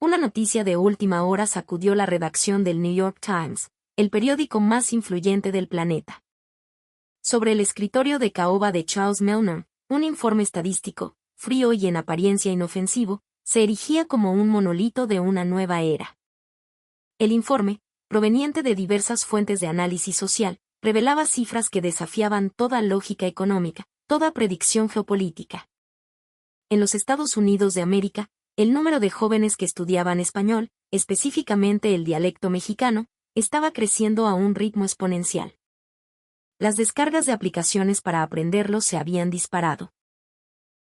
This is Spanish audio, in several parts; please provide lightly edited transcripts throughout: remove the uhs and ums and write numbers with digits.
Una noticia de última hora sacudió la redacción del New York Times, el periódico más influyente del planeta. Sobre el escritorio de caoba de Charles Milner, un informe estadístico, frío y en apariencia inofensivo, se erigía como un monolito de una nueva era. El informe, proveniente de diversas fuentes de análisis social, revelaba cifras que desafiaban toda lógica económica, toda predicción geopolítica. En los Estados Unidos de América, el número de jóvenes que estudiaban español, específicamente el dialecto mexicano, estaba creciendo a un ritmo exponencial. Las descargas de aplicaciones para aprenderlo se habían disparado.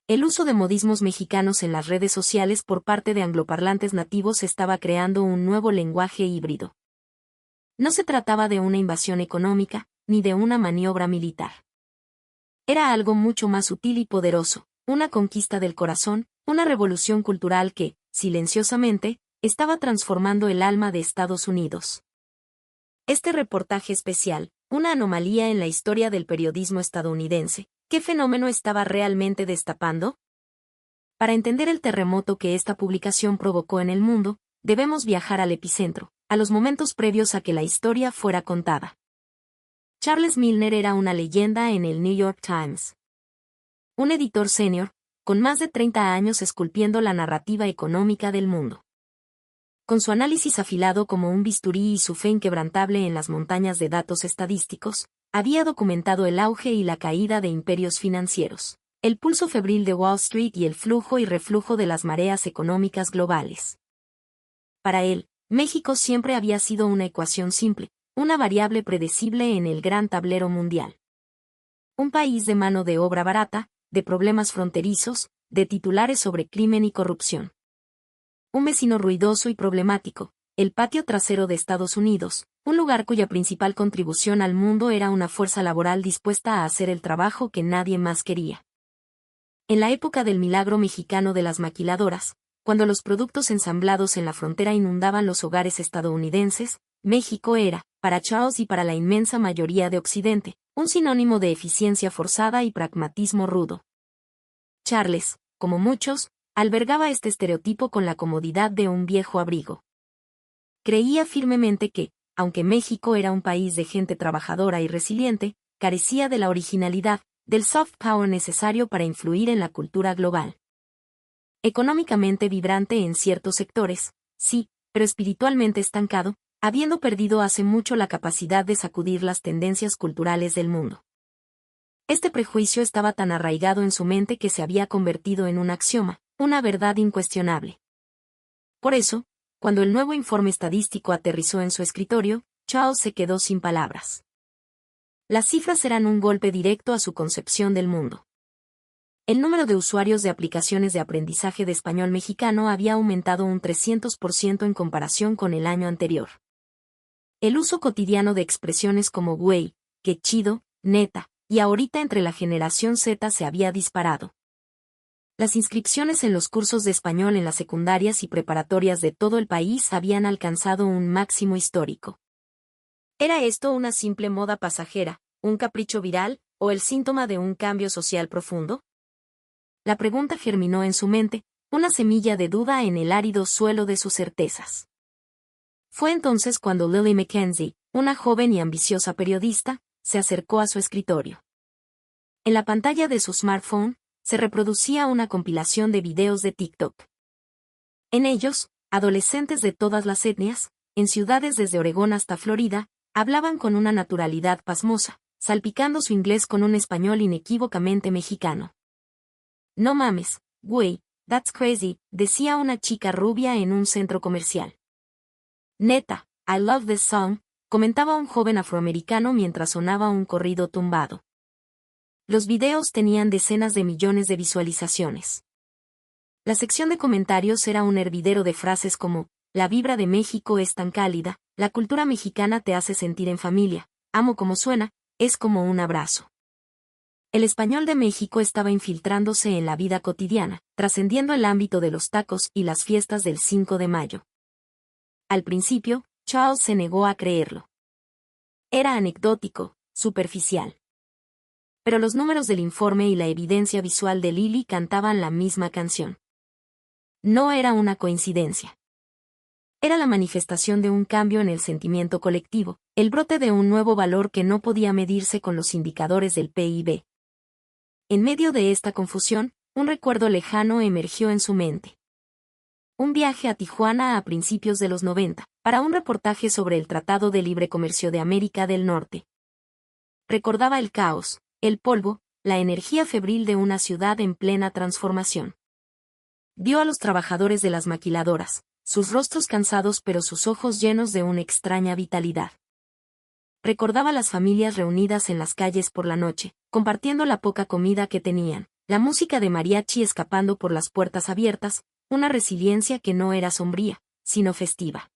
El uso de modismos mexicanos en las redes sociales por parte de angloparlantes nativos estaba creando un nuevo lenguaje híbrido. No se trataba de una invasión económica, ni de una maniobra militar. Era algo mucho más sutil y poderoso, una conquista del corazón, una revolución cultural que, silenciosamente, estaba transformando el alma de Estados Unidos. Este reportaje especial, una anomalía en la historia del periodismo estadounidense, ¿qué fenómeno estaba realmente destapando? Para entender el terremoto que esta publicación provocó en el mundo, debemos viajar al epicentro, a los momentos previos a que la historia fuera contada. Charles Milner era una leyenda en el New York Times. Un editor senior, con más de 30 años esculpiendo la narrativa económica del mundo. Con su análisis afilado como un bisturí y su fe inquebrantable en las montañas de datos estadísticos, había documentado el auge y la caída de imperios financieros, el pulso febril de Wall Street y el flujo y reflujo de las mareas económicas globales. Para él, México siempre había sido una ecuación simple, una variable predecible en el gran tablero mundial. Un país de mano de obra barata, de problemas fronterizos, de titulares sobre crimen y corrupción. Un vecino ruidoso y problemático, el patio trasero de Estados Unidos, un lugar cuya principal contribución al mundo era una fuerza laboral dispuesta a hacer el trabajo que nadie más quería. En la época del milagro mexicano de las maquiladoras, cuando los productos ensamblados en la frontera inundaban los hogares estadounidenses, México era, para Charles y para la inmensa mayoría de Occidente, un sinónimo de eficiencia forzada y pragmatismo rudo. Charles, como muchos, albergaba este estereotipo con la comodidad de un viejo abrigo. Creía firmemente que, aunque México era un país de gente trabajadora y resiliente, carecía de la originalidad, del soft power necesario para influir en la cultura global. Económicamente vibrante en ciertos sectores, sí, pero espiritualmente estancado, habiendo perdido hace mucho la capacidad de sacudir las tendencias culturales del mundo. Este prejuicio estaba tan arraigado en su mente que se había convertido en un axioma, una verdad incuestionable. Por eso, cuando el nuevo informe estadístico aterrizó en su escritorio, Charles se quedó sin palabras. Las cifras eran un golpe directo a su concepción del mundo. El número de usuarios de aplicaciones de aprendizaje de español mexicano había aumentado un 300% en comparación con el año anterior. El uso cotidiano de expresiones como güey, qué chido, neta, y ahorita entre la generación Z se había disparado. Las inscripciones en los cursos de español en las secundarias y preparatorias de todo el país habían alcanzado un máximo histórico. ¿Era esto una simple moda pasajera, un capricho viral, o el síntoma de un cambio social profundo? La pregunta germinó en su mente, una semilla de duda en el árido suelo de sus certezas. Fue entonces cuando Lily Mackenzie, una joven y ambiciosa periodista, se acercó a su escritorio. En la pantalla de su smartphone, se reproducía una compilación de videos de TikTok. En ellos, adolescentes de todas las etnias, en ciudades desde Oregón hasta Florida, hablaban con una naturalidad pasmosa, salpicando su inglés con un español inequívocamente mexicano. No mames, güey, that's crazy, decía una chica rubia en un centro comercial. Neta, I love this song, comentaba un joven afroamericano mientras sonaba un corrido tumbado. Los videos tenían decenas de millones de visualizaciones. La sección de comentarios era un hervidero de frases como, la vibra de México es tan cálida, la cultura mexicana te hace sentir en familia, amo como suena, es como un abrazo. El español de México estaba infiltrándose en la vida cotidiana, trascendiendo el ámbito de los tacos y las fiestas del 5 de mayo. Al principio, Charles se negó a creerlo. Era anecdótico, superficial. Pero los números del informe y la evidencia visual de Lily cantaban la misma canción. No era una coincidencia. Era la manifestación de un cambio en el sentimiento colectivo, el brote de un nuevo valor que no podía medirse con los indicadores del PIB. En medio de esta confusión, un recuerdo lejano emergió en su mente. Un viaje a Tijuana a principios de los 90, para un reportaje sobre el Tratado de Libre Comercio de América del Norte. Recordaba el caos, el polvo, la energía febril de una ciudad en plena transformación. Vio a los trabajadores de las maquiladoras, sus rostros cansados pero sus ojos llenos de una extraña vitalidad. Recordaba las familias reunidas en las calles por la noche, compartiendo la poca comida que tenían, la música de mariachi escapando por las puertas abiertas, una resiliencia que no era sombría, sino festiva.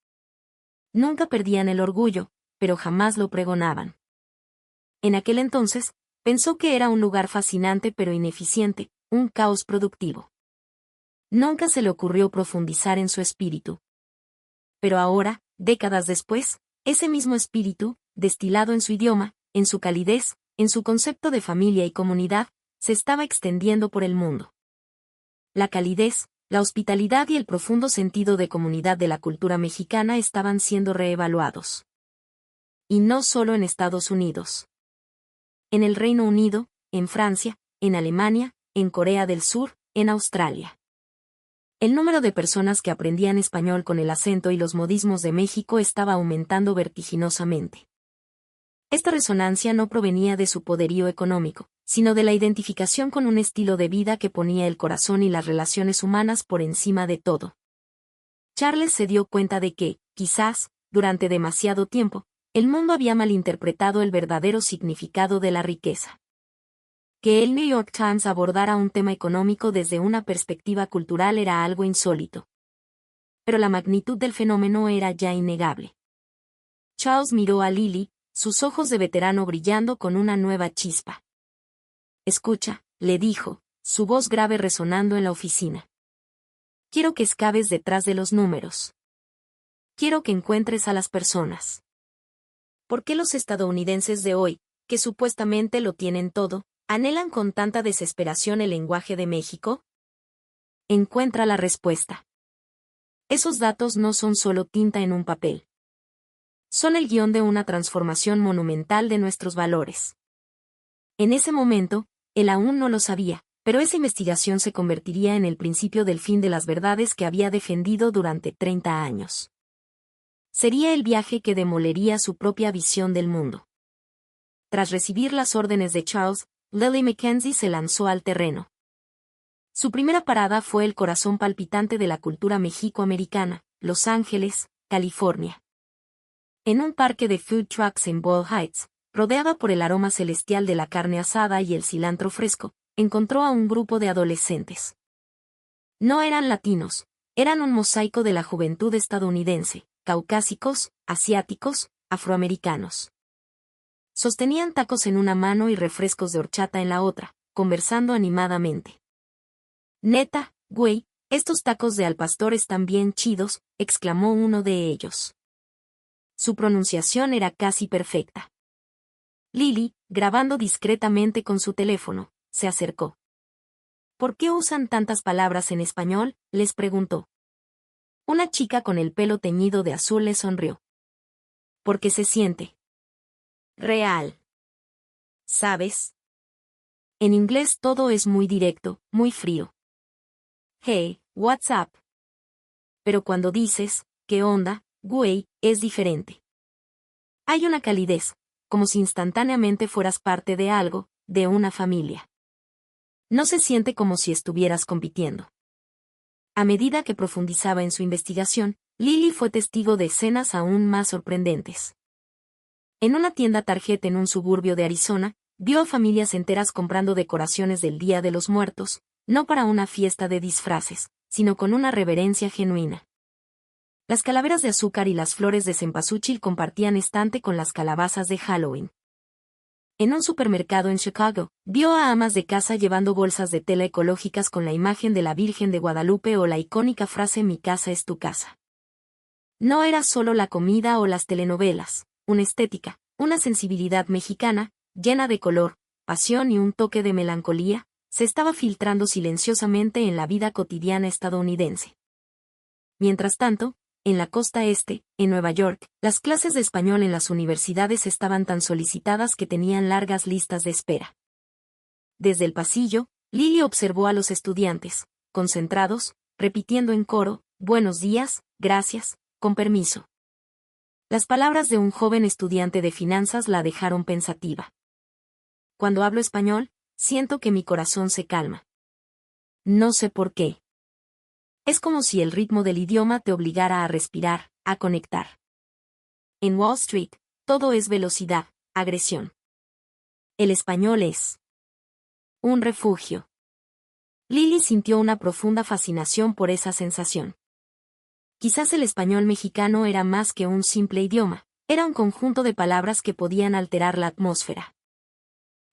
Nunca perdían el orgullo, pero jamás lo pregonaban. En aquel entonces, pensó que era un lugar fascinante pero ineficiente, un caos productivo. Nunca se le ocurrió profundizar en su espíritu. Pero ahora, décadas después, ese mismo espíritu, destilado en su idioma, en su calidez, en su concepto de familia y comunidad, se estaba extendiendo por el mundo. La calidez, la hospitalidad y el profundo sentido de comunidad de la cultura mexicana estaban siendo reevaluados. Y no solo en Estados Unidos. En el Reino Unido, en Francia, en Alemania, en Corea del Sur, en Australia. El número de personas que aprendían español con el acento y los modismos de México estaba aumentando vertiginosamente. Esta resonancia no provenía de su poderío económico, sino de la identificación con un estilo de vida que ponía el corazón y las relaciones humanas por encima de todo. Charles se dio cuenta de que, quizás, durante demasiado tiempo, el mundo había malinterpretado el verdadero significado de la riqueza. Que el New York Times abordara un tema económico desde una perspectiva cultural era algo insólito. Pero la magnitud del fenómeno era ya innegable. Charles miró a Lily, sus ojos de veterano brillando con una nueva chispa. «Escucha», le dijo, su voz grave resonando en la oficina. «Quiero que excaves detrás de los números. Quiero que encuentres a las personas. ¿Por qué los estadounidenses de hoy, que supuestamente lo tienen todo, anhelan con tanta desesperación el lenguaje de México? Encuentra la respuesta. Esos datos no son solo tinta en un papel. Son el guión de una transformación monumental de nuestros valores». En ese momento, él aún no lo sabía, pero esa investigación se convertiría en el principio del fin de las verdades que había defendido durante 30 años. Sería el viaje que demolería su propia visión del mundo. Tras recibir las órdenes de Charles, Lily Mackenzie se lanzó al terreno. Su primera parada fue el corazón palpitante de la cultura mexicoamericana, Los Ángeles, California. En un parque de food trucks en Boyle Heights, rodeada por el aroma celestial de la carne asada y el cilantro fresco, encontró a un grupo de adolescentes. No eran latinos, eran un mosaico de la juventud estadounidense, caucásicos, asiáticos, afroamericanos. Sostenían tacos en una mano y refrescos de horchata en la otra, conversando animadamente. «Neta, güey, estos tacos de al pastor están bien chidos», exclamó uno de ellos. Su pronunciación era casi perfecta. Lily, grabando discretamente con su teléfono, se acercó. «¿Por qué usan tantas palabras en español?», les preguntó. Una chica con el pelo teñido de azul le sonrió. «Porque se siente real. ¿Sabes? En inglés todo es muy directo, muy frío. Hey, what's up? Pero cuando dices, ¿qué onda, güey?, es diferente. Hay una calidez, como si instantáneamente fueras parte de algo, de una familia. No se siente como si estuvieras compitiendo». A medida que profundizaba en su investigación, Lily fue testigo de escenas aún más sorprendentes. En una tienda Target en un suburbio de Arizona, vio a familias enteras comprando decoraciones del Día de los Muertos, no para una fiesta de disfraces, sino con una reverencia genuina. Las calaveras de azúcar y las flores de cempasúchil compartían estante con las calabazas de Halloween. En un supermercado en Chicago, vio a amas de casa llevando bolsas de tela ecológicas con la imagen de la Virgen de Guadalupe o la icónica frase «Mi casa es tu casa». No era solo la comida o las telenovelas, una estética, una sensibilidad mexicana, llena de color, pasión y un toque de melancolía, se estaba filtrando silenciosamente en la vida cotidiana estadounidense. Mientras tanto, en la costa este, en Nueva York, las clases de español en las universidades estaban tan solicitadas que tenían largas listas de espera. Desde el pasillo, Lily observó a los estudiantes, concentrados, repitiendo en coro, «Buenos días, gracias, con permiso». Las palabras de un joven estudiante de finanzas la dejaron pensativa. Cuando hablo español, siento que mi corazón se calma. No sé por qué. Es como si el ritmo del idioma te obligara a respirar, a conectar. En Wall Street, todo es velocidad, agresión. El español es un refugio. Lily sintió una profunda fascinación por esa sensación. Quizás el español mexicano era más que un simple idioma, era un conjunto de palabras que podían alterar la atmósfera.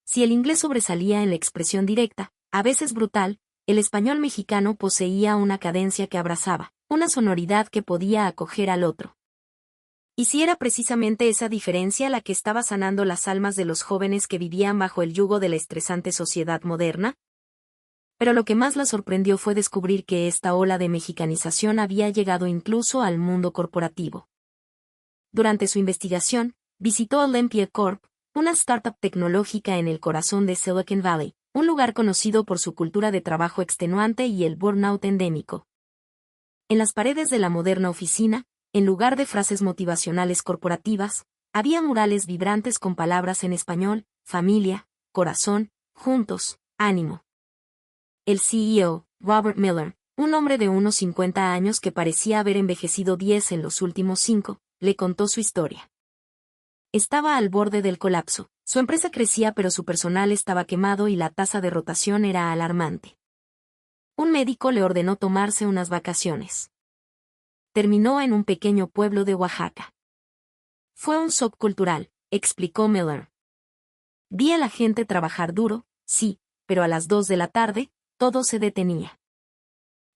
Si el inglés sobresalía en la expresión directa, a veces brutal, el español mexicano poseía una cadencia que abrazaba, una sonoridad que podía acoger al otro. ¿Y si era precisamente esa diferencia la que estaba sanando las almas de los jóvenes que vivían bajo el yugo de la estresante sociedad moderna? Pero lo que más la sorprendió fue descubrir que esta ola de mexicanización había llegado incluso al mundo corporativo. Durante su investigación, visitó Olympia Corp, una startup tecnológica en el corazón de Silicon Valley, un lugar conocido por su cultura de trabajo extenuante y el burnout endémico. En las paredes de la moderna oficina, en lugar de frases motivacionales corporativas, había murales vibrantes con palabras en español: familia, corazón, juntos, ánimo. El CEO, Robert Miller, un hombre de unos 50 años que parecía haber envejecido 10 en los últimos 5, le contó su historia. Estaba al borde del colapso. Su empresa crecía pero su personal estaba quemado y la tasa de rotación era alarmante. Un médico le ordenó tomarse unas vacaciones. Terminó en un pequeño pueblo de Oaxaca. Fue un shock cultural, explicó Miller. Vi a la gente trabajar duro, sí, pero a las 2 de la tarde, todo se detenía.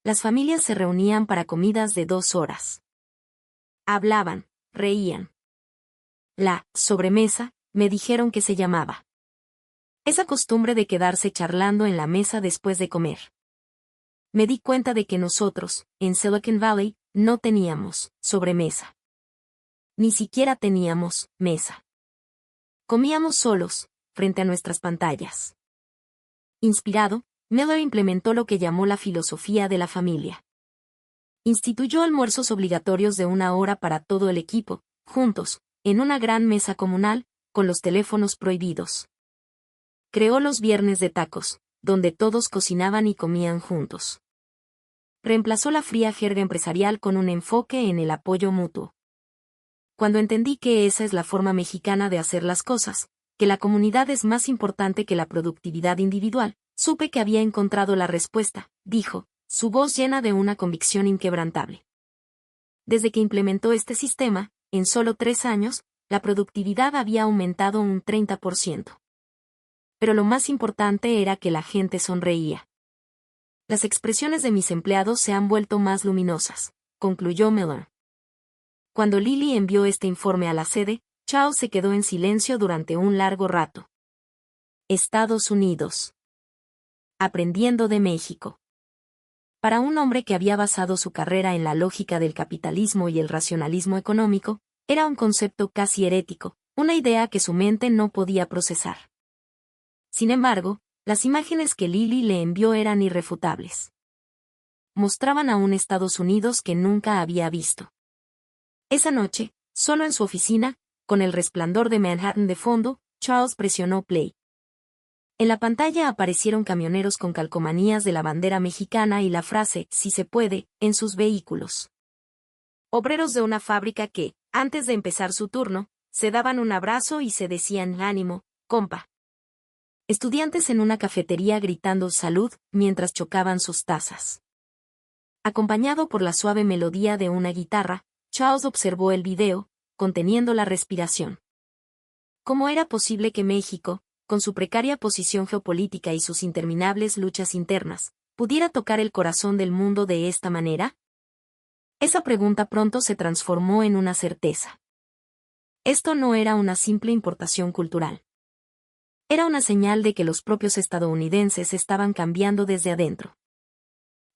Las familias se reunían para comidas de 2 horas. Hablaban, reían. La sobremesa, me dijeron que se llamaba. Esa costumbre de quedarse charlando en la mesa después de comer. Me di cuenta de que nosotros, en Silicon Valley, no teníamos sobremesa. Ni siquiera teníamos mesa. Comíamos solos, frente a nuestras pantallas. Inspirado, Miller implementó lo que llamó la filosofía de la familia. Instituyó almuerzos obligatorios de 1 hora para todo el equipo, juntos, en una gran mesa comunal, con los teléfonos prohibidos. Creó los viernes de tacos, donde todos cocinaban y comían juntos. Reemplazó la fría jerga empresarial con un enfoque en el apoyo mutuo. Cuando entendí que esa es la forma mexicana de hacer las cosas, que la comunidad es más importante que la productividad individual, supe que había encontrado la respuesta, dijo, su voz llena de una convicción inquebrantable. Desde que implementó este sistema, en solo 3 años, la productividad había aumentado un 30%. Pero lo más importante era que la gente sonreía. Las expresiones de mis empleados se han vuelto más luminosas, concluyó Miller. Cuando Lily envió este informe a la sede, Charles se quedó en silencio durante un largo rato. Estados Unidos. Aprendiendo de México. Para un hombre que había basado su carrera en la lógica del capitalismo y el racionalismo económico, era un concepto casi herético, una idea que su mente no podía procesar. Sin embargo, las imágenes que Lily le envió eran irrefutables. Mostraban a un Estados Unidos que nunca había visto. Esa noche, solo en su oficina, con el resplandor de Manhattan de fondo, Charles presionó play. En la pantalla aparecieron camioneros con calcomanías de la bandera mexicana y la frase «Si se puede» en sus vehículos. Obreros de una fábrica que, antes de empezar su turno, se daban un abrazo y se decían «Ánimo, compa». Estudiantes en una cafetería gritando «Salud» mientras chocaban sus tazas. Acompañado por la suave melodía de una guitarra, Charles observó el video, conteniendo la respiración. ¿Cómo era posible que México, con su precaria posición geopolítica y sus interminables luchas internas, pudiera tocar el corazón del mundo de esta manera? Esa pregunta pronto se transformó en una certeza. Esto no era una simple importación cultural. Era una señal de que los propios estadounidenses estaban cambiando desde adentro.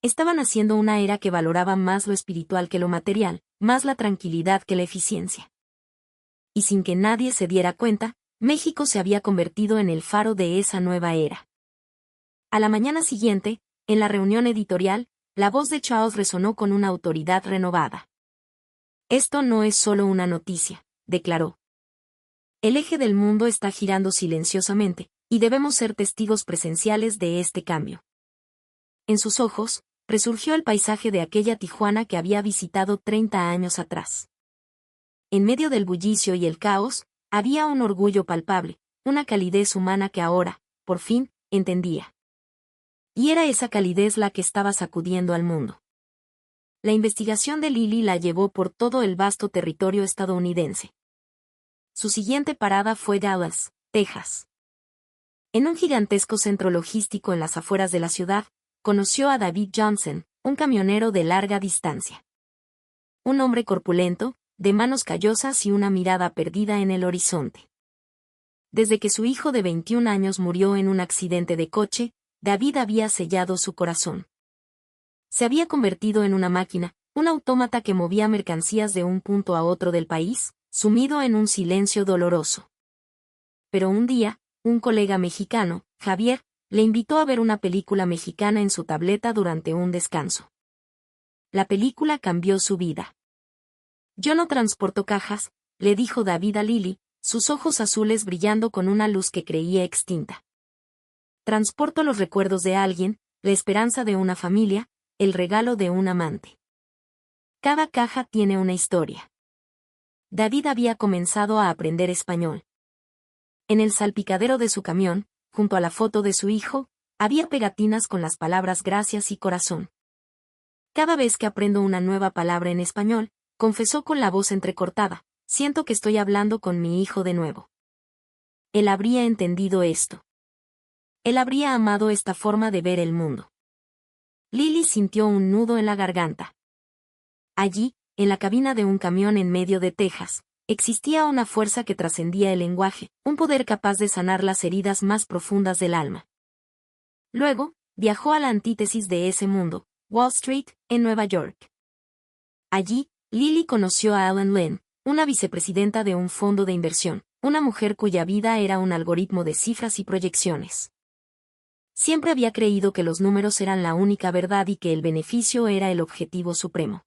Estaban haciendo una era que valoraba más lo espiritual que lo material, más la tranquilidad que la eficiencia. Y sin que nadie se diera cuenta, México se había convertido en el faro de esa nueva era. A la mañana siguiente, en la reunión editorial, la voz de Charles resonó con una autoridad renovada. Esto no es solo una noticia, declaró. El eje del mundo está girando silenciosamente, y debemos ser testigos presenciales de este cambio. En sus ojos, resurgió el paisaje de aquella Tijuana que había visitado 30 años atrás. En medio del bullicio y el caos, había un orgullo palpable, una calidez humana que ahora, por fin, entendía. Y era esa calidez la que estaba sacudiendo al mundo. La investigación de Lily la llevó por todo el vasto territorio estadounidense. Su siguiente parada fue Dallas, Texas. En un gigantesco centro logístico en las afueras de la ciudad, conoció a David Johnson, un camionero de larga distancia. Un hombre corpulento, de manos callosas y una mirada perdida en el horizonte. Desde que su hijo de 21 años murió en un accidente de coche, David había sellado su corazón. Se había convertido en una máquina, un autómata que movía mercancías de un punto a otro del país, sumido en un silencio doloroso. Pero un día, un colega mexicano, Javier, le invitó a ver una película mexicana en su tableta durante un descanso. La película cambió su vida. Yo no transporto cajas, le dijo David a Lily, sus ojos azules brillando con una luz que creía extinta. Transporto los recuerdos de alguien, la esperanza de una familia, el regalo de un amante. Cada caja tiene una historia. David había comenzado a aprender español. En el salpicadero de su camión, junto a la foto de su hijo, había pegatinas con las palabras gracias y corazón. Cada vez que aprendo una nueva palabra en español, confesó con la voz entrecortada, siento que estoy hablando con mi hijo de nuevo. Él habría entendido esto. Él habría amado esta forma de ver el mundo. Lily sintió un nudo en la garganta. Allí, en la cabina de un camión en medio de Texas, existía una fuerza que trascendía el lenguaje, un poder capaz de sanar las heridas más profundas del alma. Luego, viajó a la antítesis de ese mundo, Wall Street, en Nueva York. Allí, Lily conoció a Ellen Lynn, una vicepresidenta de un fondo de inversión, una mujer cuya vida era un algoritmo de cifras y proyecciones. Siempre había creído que los números eran la única verdad y que el beneficio era el objetivo supremo.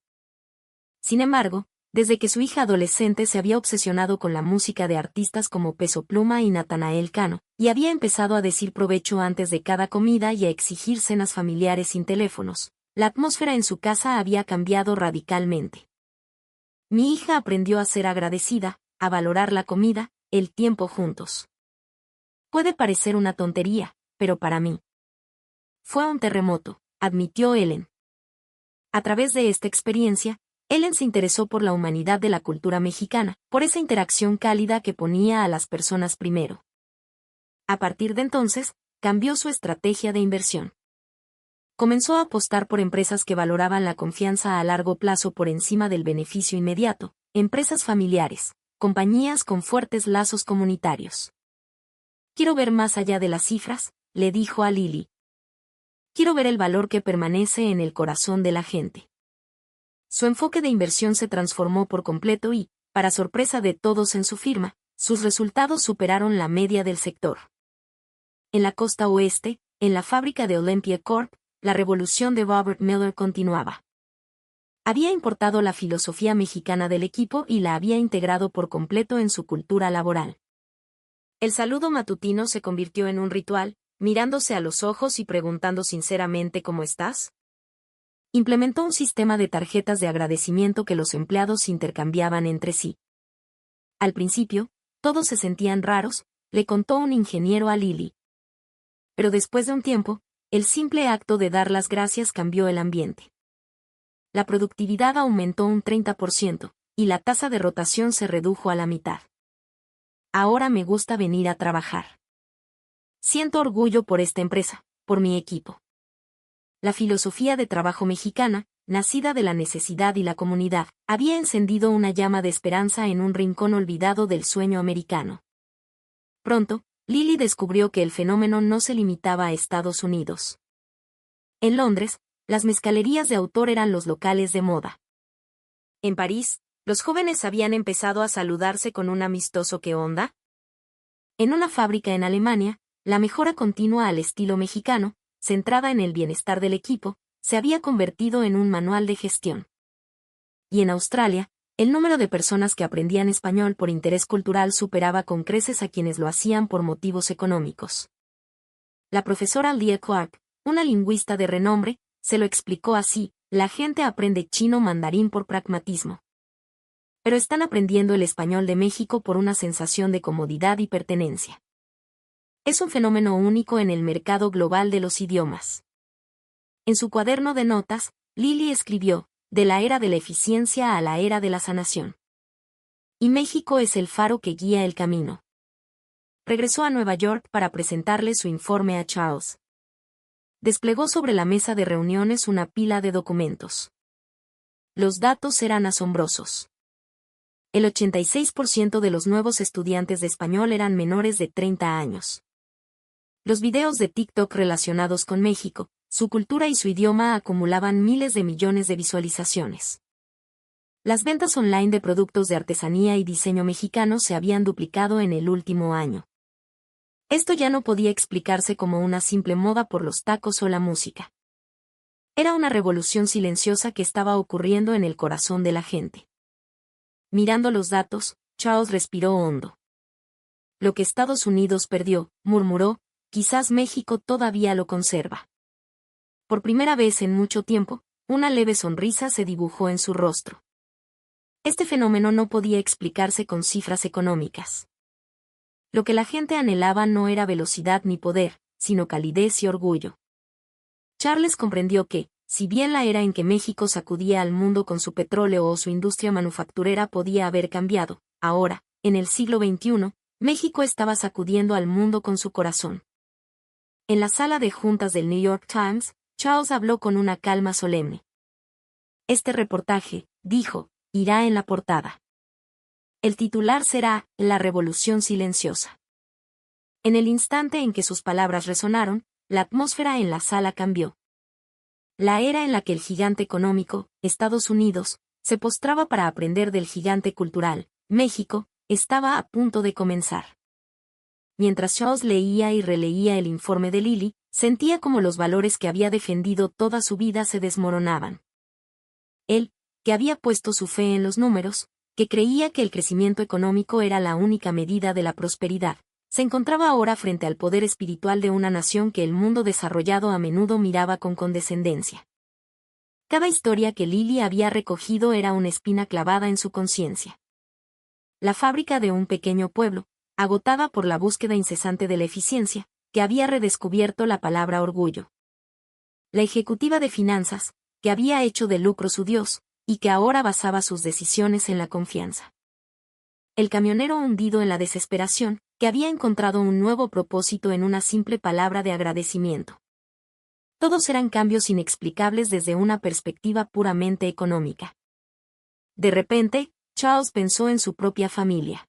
Sin embargo, desde que su hija adolescente se había obsesionado con la música de artistas como Peso Pluma y Natanael Cano, y había empezado a decir provecho antes de cada comida y a exigir cenas familiares sin teléfonos, la atmósfera en su casa había cambiado radicalmente. Mi hija aprendió a ser agradecida, a valorar la comida, el tiempo juntos. Puede parecer una tontería, pero para mí fue un terremoto, admitió Ellen. A través de esta experiencia, Ellen se interesó por la humanidad de la cultura mexicana, por esa interacción cálida que ponía a las personas primero. A partir de entonces, cambió su estrategia de inversión. Comenzó a apostar por empresas que valoraban la confianza a largo plazo por encima del beneficio inmediato, empresas familiares, compañías con fuertes lazos comunitarios. Quiero ver más allá de las cifras, le dijo a Lily. Quiero ver el valor que permanece en el corazón de la gente. Su enfoque de inversión se transformó por completo y, para sorpresa de todos en su firma, sus resultados superaron la media del sector. En la costa oeste, en la fábrica de Olympia Corp, la revolución de Robert Miller continuaba. Había importado la filosofía mexicana del equipo y la había integrado por completo en su cultura laboral. El saludo matutino se convirtió en un ritual, mirándose a los ojos y preguntando sinceramente ¿cómo estás? Implementó un sistema de tarjetas de agradecimiento que los empleados intercambiaban entre sí. Al principio, todos se sentían raros, le contó un ingeniero a Lily. Pero después de un tiempo, el simple acto de dar las gracias cambió el ambiente. La productividad aumentó un 30%, y la tasa de rotación se redujo a la mitad. Ahora me gusta venir a trabajar. Siento orgullo por esta empresa, por mi equipo. La filosofía de trabajo mexicana, nacida de la necesidad y la comunidad, había encendido una llama de esperanza en un rincón olvidado del sueño americano. Pronto, Lily descubrió que el fenómeno no se limitaba a Estados Unidos. En Londres, las mezcalerías de autor eran los locales de moda. En París, los jóvenes habían empezado a saludarse con un amistoso ¿qué onda? En una fábrica en Alemania, la mejora continua al estilo mexicano, centrada en el bienestar del equipo, se había convertido en un manual de gestión. Y en Australia, el número de personas que aprendían español por interés cultural superaba con creces a quienes lo hacían por motivos económicos. La profesora Leah Clark, una lingüista de renombre, se lo explicó así: la gente aprende chino mandarín por pragmatismo. Pero están aprendiendo el español de México por una sensación de comodidad y pertenencia. Es un fenómeno único en el mercado global de los idiomas. En su cuaderno de notas, Lily escribió: de la era de la eficiencia a la era de la sanación. Y México es el faro que guía el camino. Regresó a Nueva York para presentarle su informe a Charles. Desplegó sobre la mesa de reuniones una pila de documentos. Los datos eran asombrosos. El 86% de los nuevos estudiantes de español eran menores de 30 años. Los videos de TikTok relacionados con México, su cultura y su idioma acumulaban miles de millones de visualizaciones. Las ventas online de productos de artesanía y diseño mexicanos se habían duplicado en el último año. Esto ya no podía explicarse como una simple moda por los tacos o la música. Era una revolución silenciosa que estaba ocurriendo en el corazón de la gente. Mirando los datos, Charles respiró hondo. Lo que Estados Unidos perdió, murmuró, quizás México todavía lo conserva. Por primera vez en mucho tiempo, una leve sonrisa se dibujó en su rostro. Este fenómeno no podía explicarse con cifras económicas. Lo que la gente anhelaba no era velocidad ni poder, sino calidez y orgullo. Charles comprendió que, si bien la era en que México sacudía al mundo con su petróleo o su industria manufacturera podía haber cambiado, ahora, en el siglo XXI, México estaba sacudiendo al mundo con su corazón. En la sala de juntas del New York Times, Charles habló con una calma solemne. Este reportaje, dijo, irá en la portada. El titular será La Revolución Silenciosa. En el instante en que sus palabras resonaron, la atmósfera en la sala cambió. La era en la que el gigante económico, Estados Unidos, se postraba para aprender del gigante cultural, México, estaba a punto de comenzar. Mientras Charles leía y releía el informe de Lily, sentía como los valores que había defendido toda su vida se desmoronaban. Él, que había puesto su fe en los números, que creía que el crecimiento económico era la única medida de la prosperidad, se encontraba ahora frente al poder espiritual de una nación que el mundo desarrollado a menudo miraba con condescendencia. Cada historia que Lily había recogido era una espina clavada en su conciencia. La fábrica de un pequeño pueblo, agotada por la búsqueda incesante de la eficiencia, que había redescubierto la palabra orgullo. La ejecutiva de finanzas, que había hecho del lucro su dios, y que ahora basaba sus decisiones en la confianza. El camionero hundido en la desesperación, que había encontrado un nuevo propósito en una simple palabra de agradecimiento. Todos eran cambios inexplicables desde una perspectiva puramente económica. De repente, Charles pensó en su propia familia.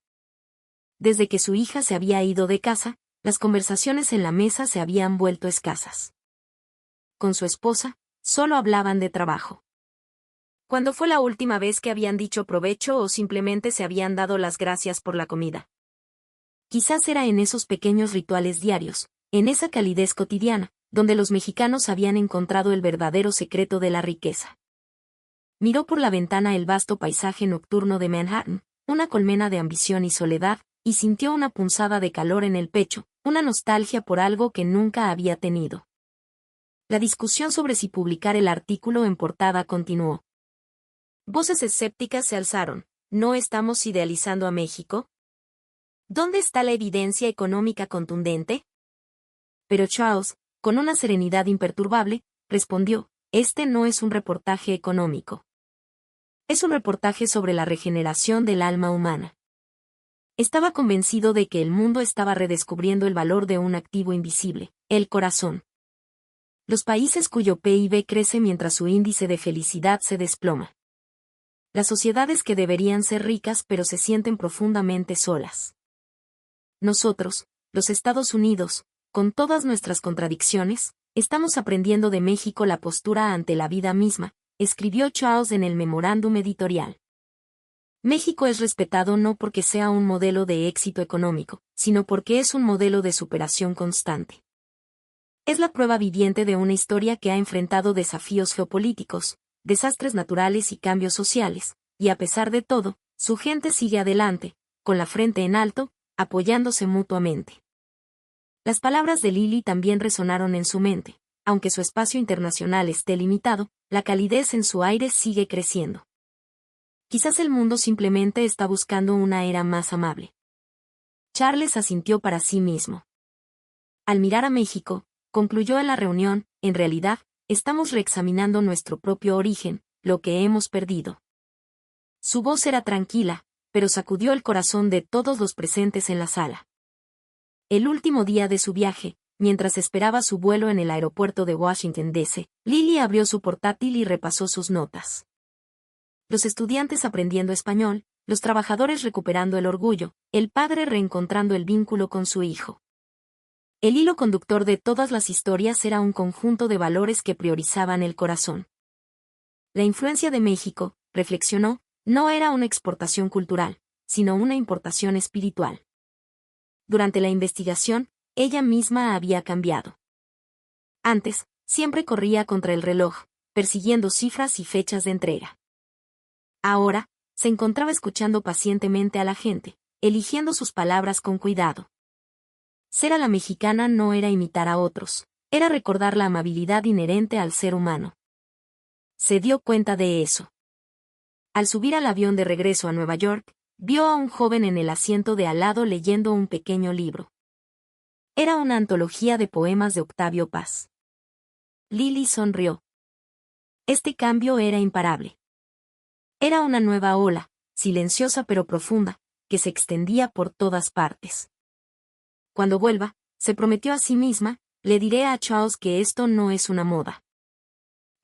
Desde que su hija se había ido de casa, las conversaciones en la mesa se habían vuelto escasas. Con su esposa, solo hablaban de trabajo. ¿Cuándo fue la última vez que habían dicho provecho o simplemente se habían dado las gracias por la comida? Quizás era en esos pequeños rituales diarios, en esa calidez cotidiana, donde los mexicanos habían encontrado el verdadero secreto de la riqueza. Miró por la ventana el vasto paisaje nocturno de Manhattan, una colmena de ambición y soledad, y sintió una punzada de calor en el pecho, una nostalgia por algo que nunca había tenido. La discusión sobre si publicar el artículo en portada continuó. Voces escépticas se alzaron. ¿No estamos idealizando a México? ¿Dónde está la evidencia económica contundente? Pero Charles, con una serenidad imperturbable, respondió: este no es un reportaje económico. Es un reportaje sobre la regeneración del alma humana. Estaba convencido de que el mundo estaba redescubriendo el valor de un activo invisible, el corazón. Los países cuyo PIB crece mientras su índice de felicidad se desploma. Las sociedades que deberían ser ricas pero se sienten profundamente solas. Nosotros, los Estados Unidos, con todas nuestras contradicciones, Estamos aprendiendo de México la postura ante la vida misma, escribió Charles en el memorándum editorial. México es respetado no porque sea un modelo de éxito económico, sino porque es un modelo de superación constante. Es la prueba viviente de una historia que ha enfrentado desafíos geopolíticos, desastres naturales y cambios sociales, y a pesar de todo, su gente sigue adelante, con la frente en alto, apoyándose mutuamente. Las palabras de Lily también resonaron en su mente. Aunque su espacio internacional esté limitado, la calidez en su aire sigue creciendo. Quizás el mundo simplemente está buscando una era más amable. Charles asintió para sí mismo. Al mirar a México, concluyó en la reunión, en realidad, estamos reexaminando nuestro propio origen, lo que hemos perdido. Su voz era tranquila, pero sacudió el corazón de todos los presentes en la sala. El último día de su viaje, mientras esperaba su vuelo en el aeropuerto de Washington, D.C., Lily abrió su portátil y repasó sus notas. Los estudiantes aprendiendo español, los trabajadores recuperando el orgullo, el padre reencontrando el vínculo con su hijo. El hilo conductor de todas las historias era un conjunto de valores que priorizaban el corazón. La influencia de México, reflexionó, no era una exportación cultural, sino una importación espiritual. Durante la investigación, ella misma había cambiado. Antes, siempre corría contra el reloj, persiguiendo cifras y fechas de entrega. Ahora, se encontraba escuchando pacientemente a la gente, eligiendo sus palabras con cuidado. Ser a la mexicana no era imitar a otros, era recordar la amabilidad inherente al ser humano. Se dio cuenta de eso. Al subir al avión de regreso a Nueva York, vio a un joven en el asiento de al lado leyendo un pequeño libro. Era una antología de poemas de Octavio Paz. Lily sonrió. Este cambio era imparable. Era una nueva ola, silenciosa pero profunda, que se extendía por todas partes. Cuando vuelva, se prometió a sí misma, le diré a Charles que esto no es una moda.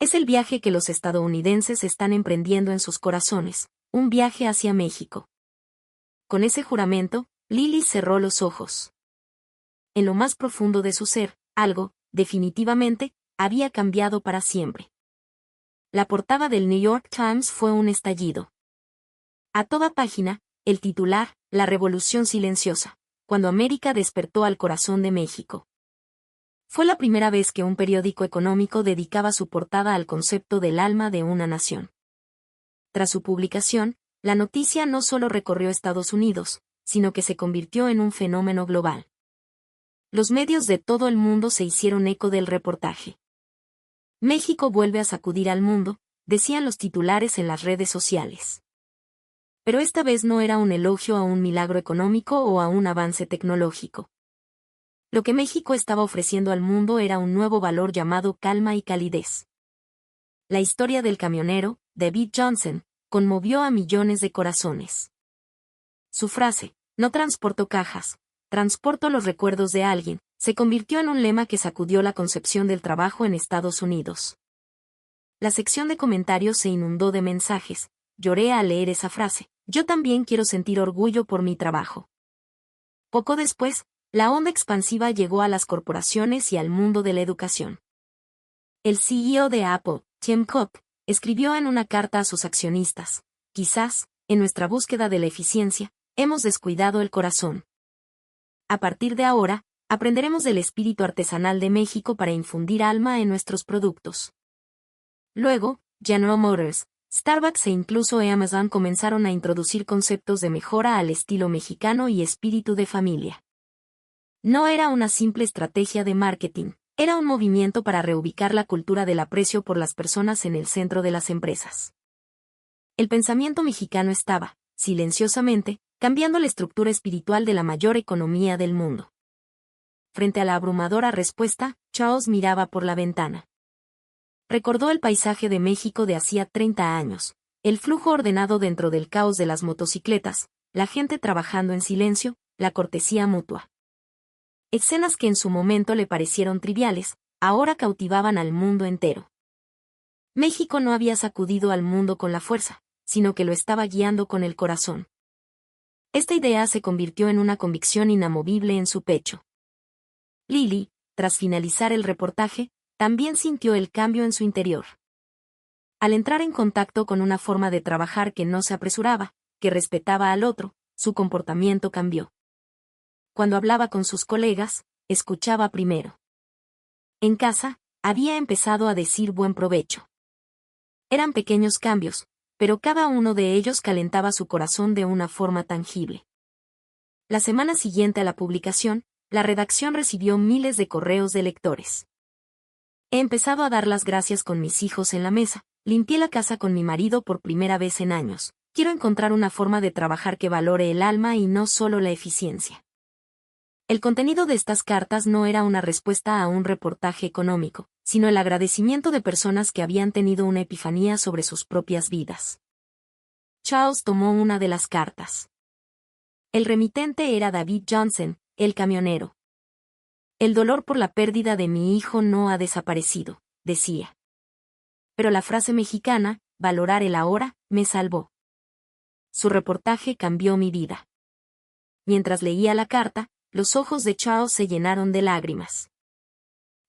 Es el viaje que los estadounidenses están emprendiendo en sus corazones, un viaje hacia México. Con ese juramento, Lily cerró los ojos. En lo más profundo de su ser, algo, definitivamente, había cambiado para siempre. La portada del New York Times fue un estallido. A toda página, el titular, La Revolución Silenciosa, cuando América despertó al corazón de México. Fue la primera vez que un periódico económico dedicaba su portada al concepto del alma de una nación. Tras su publicación, la noticia no solo recorrió Estados Unidos, sino que se convirtió en un fenómeno global. Los medios de todo el mundo se hicieron eco del reportaje. México vuelve a sacudir al mundo, decían los titulares en las redes sociales. Pero esta vez no era un elogio a un milagro económico o a un avance tecnológico. Lo que México estaba ofreciendo al mundo era un nuevo valor llamado calma y calidez. La historia del camionero, David Johnson, conmovió a millones de corazones. Su frase, no transporto cajas, transporto los recuerdos de alguien, se convirtió en un lema que sacudió la concepción del trabajo en Estados Unidos. La sección de comentarios se inundó de mensajes. Lloré al leer esa frase. Yo también quiero sentir orgullo por mi trabajo. Poco después, la onda expansiva llegó a las corporaciones y al mundo de la educación. El CEO de Apple, Tim Cook, escribió en una carta a sus accionistas: quizás, en nuestra búsqueda de la eficiencia, hemos descuidado el corazón. A partir de ahora, aprenderemos del espíritu artesanal de México para infundir alma en nuestros productos. Luego, General Motors, Starbucks e incluso Amazon comenzaron a introducir conceptos de mejora al estilo mexicano y espíritu de familia. No era una simple estrategia de marketing, era un movimiento para reubicar la cultura del aprecio por las personas en el centro de las empresas. El pensamiento mexicano estaba, silenciosamente, cambiando la estructura espiritual de la mayor economía del mundo. Frente a la abrumadora respuesta, Charles miraba por la ventana. Recordó el paisaje de México de hacía 30 años, el flujo ordenado dentro del caos de las motocicletas, la gente trabajando en silencio, la cortesía mutua. Escenas que en su momento le parecieron triviales, ahora cautivaban al mundo entero. México no había sacudido al mundo con la fuerza, sino que lo estaba guiando con el corazón. Esta idea se convirtió en una convicción inamovible en su pecho. Lily, tras finalizar el reportaje, también sintió el cambio en su interior. Al entrar en contacto con una forma de trabajar que no se apresuraba, que respetaba al otro, su comportamiento cambió. Cuando hablaba con sus colegas, escuchaba primero. En casa, había empezado a decir buen provecho. Eran pequeños cambios, pero cada uno de ellos calentaba su corazón de una forma tangible. La semana siguiente a la publicación, la redacción recibió miles de correos de lectores. He empezado a dar las gracias con mis hijos en la mesa, limpié la casa con mi marido por primera vez en años. Quiero encontrar una forma de trabajar que valore el alma y no solo la eficiencia. El contenido de estas cartas no era una respuesta a un reportaje económico, sino el agradecimiento de personas que habían tenido una epifanía sobre sus propias vidas. Charles tomó una de las cartas. El remitente era David Johnson, el camionero. El dolor por la pérdida de mi hijo no ha desaparecido, decía. Pero la frase mexicana, valorar el ahora, me salvó. Su reportaje cambió mi vida. Mientras leía la carta, los ojos de Charles se llenaron de lágrimas.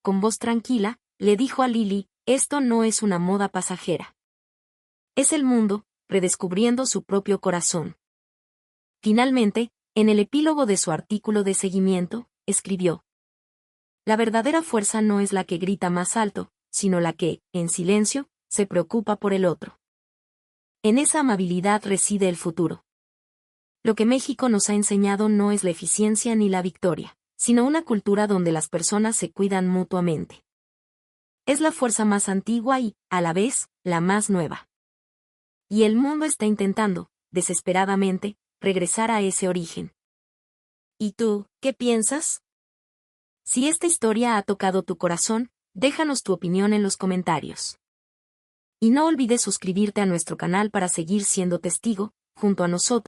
Con voz tranquila, le dijo a Lily, esto no es una moda pasajera. Es el mundo, redescubriendo su propio corazón. Finalmente, en el epílogo de su artículo de seguimiento, escribió: la verdadera fuerza no es la que grita más alto, sino la que, en silencio, se preocupa por el otro. En esa amabilidad reside el futuro. Lo que México nos ha enseñado no es la eficiencia ni la victoria, sino una cultura donde las personas se cuidan mutuamente. Es la fuerza más antigua y, a la vez, la más nueva. Y el mundo está intentando, desesperadamente, regresar a ese origen. ¿Y tú, qué piensas? Si esta historia ha tocado tu corazón, déjanos tu opinión en los comentarios. Y no olvides suscribirte a nuestro canal para seguir siendo testigo, junto a nosotros,